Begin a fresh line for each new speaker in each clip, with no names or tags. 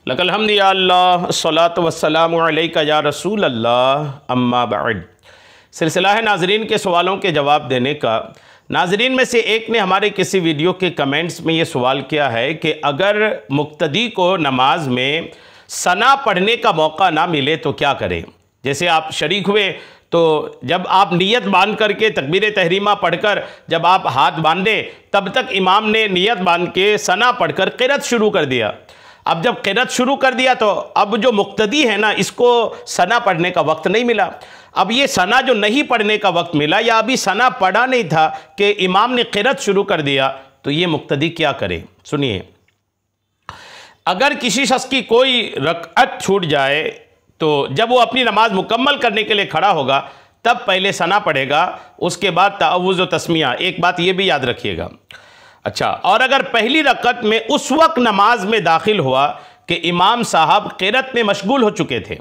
लकल हम्दु या अल्लाह अस्सलातु वस्सलामु अलैका या रसूल अल्लाह अम्मा बाद। सिलसिला है नाजरीन के सवालों के जवाब देने का। नाजरीन में से एक ने हमारे किसी वीडियो के कमेंट्स में ये सवाल किया है कि अगर मुक्तदी को नमाज में सना पढ़ने का मौका ना मिले तो क्या करें। जैसे आप शरीक हुए तो जब आप नियत बांध करके तकबीर तहरीमा पढ़कर जब आप हाथ बांधे तब तक इमाम ने नियत बांध के सना पढ़कर क़िरात शुरू कर दिया। अब जब क़िरात शुरू कर दिया तो अब जो मुक्तदी है ना, इसको सना पढ़ने का वक्त नहीं मिला। अब ये सना जो नहीं पढ़ने का वक्त मिला या अभी सना पढ़ा नहीं था कि इमाम ने क़िरात शुरू कर दिया, तो ये मुक्तदी क्या करे। सुनिए, अगर किसी शख्स की कोई रकअत छूट जाए तो जब वो अपनी नमाज मुकम्मल करने के लिए खड़ा होगा तब पहले सना पढ़ेगा, उसके बाद तअव्वुज़ व तस्मिया। एक बात ये भी याद रखिएगा। अच्छा, और अगर पहली रकअत में उस वक्त नमाज में दाखिल हुआ कि इमाम साहब क़िरात में मशगूल हो चुके थे,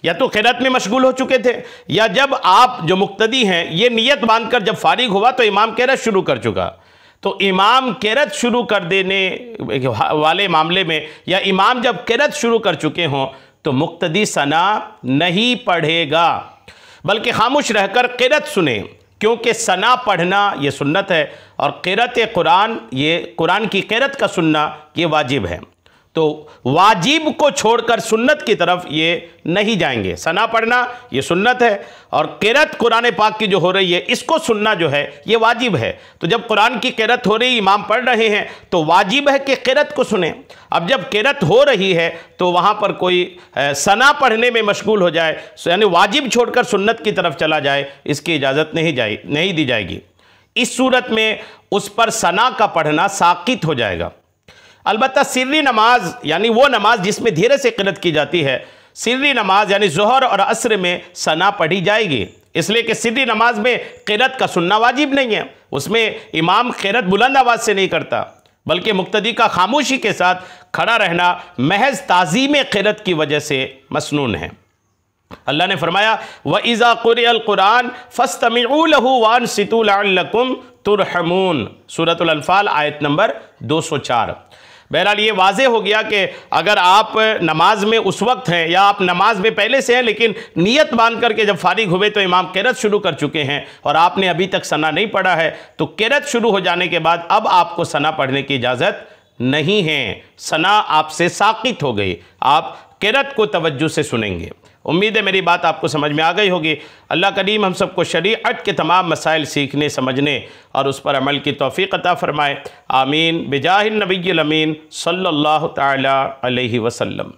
या तो क़िरात में मशगूल हो चुके थे, या जब आप जो मुक्तदी हैं ये नियत बांधकर जब फारिग हुआ तो इमाम क़िरात शुरू कर चुका, तो इमाम क़िरात शुरू कर देने वाले मामले में या इमाम जब क़िरात शुरू कर चुके हों तो मुक्तदी सना नहीं पढ़ेगा, बल्कि खामोश रहकर क़िरात सुने, क्योंकि सना पढ़ना ये सुन्नत है और क़िरात कुरान, ये कुरान की क़िरात का सुनना ये वाजिब है। तो वाजिब को छोड़कर सुन्नत की तरफ ये नहीं जाएंगे। सना पढ़ना ये सुन्नत है और क़िरात कुरान पाक की जो हो रही है इसको सुनना जो है ये वाजिब है। तो जब कुरान की क़िरात हो रही, इमाम पढ़ रहे हैं, तो वाजिब है कि क़िरात को सुने। अब जब क़िरात हो रही है तो वहाँ पर कोई सना पढ़ने में मशगूल हो जाए, यानी वाजिब छोड़कर सुन्नत की तरफ चला जाए, इसकी इजाज़त नहीं दी जाएगी। इस सूरत में उस पर सना का पढ़ना साकित हो जाएगा। अलबत्ता सिर्री नमाज यानी वो नमाज जिसमें धीरे से क़िरात की जाती है, सिर्री नमाज यानी ज़ोहर और असर में सना पढ़ी जाएगी, इसलिए कि सिर्री नमाज में क़िरात का सुनना वाजिब नहीं है। उसमें इमाम क़िरात बुलंद आवाज़ से नहीं करता, बल्कि मुक्तदी का खामोशी के साथ खड़ा रहना महज ताज़ीम क़िरात की वजह से मसनून है। अल्लाह ने फरमाया व इज़ा क़ुरिअल क़ुरान फ़स्तमिऊ लहू वअनसितू लअल्लकुम तुरहमून, सूरतुल अनफ़ाल आयत नंबर 204। बहरहाल ये वाज़े हो गया कि अगर आप नमाज में उस वक्त हैं या आप नमाज में पहले से हैं लेकिन नियत बांध करके जब फारिग हुए तो इमाम क़िरात शुरू कर चुके हैं और आपने अभी तक सना नहीं पढ़ा है, तो क़िरात शुरू हो जाने के बाद अब आपको सना पढ़ने की इजाज़त नहीं है। सना आपसे साकित हो गई, आप क़िरात को तवज्जो से सुनेंगे। उम्मीद है मेरी बात आपको समझ में आ गई होगी। अल्लाह करीम हम सबको शरीअत के तमाम मसाइल सीखने, समझने और उस पर अमल की तौफ़ीक़ अता फ़रमाए। आमीन बिजाहिन नबिय्यिल अमीन सल्लल्लाहु तआला अलैहि वसल्लम।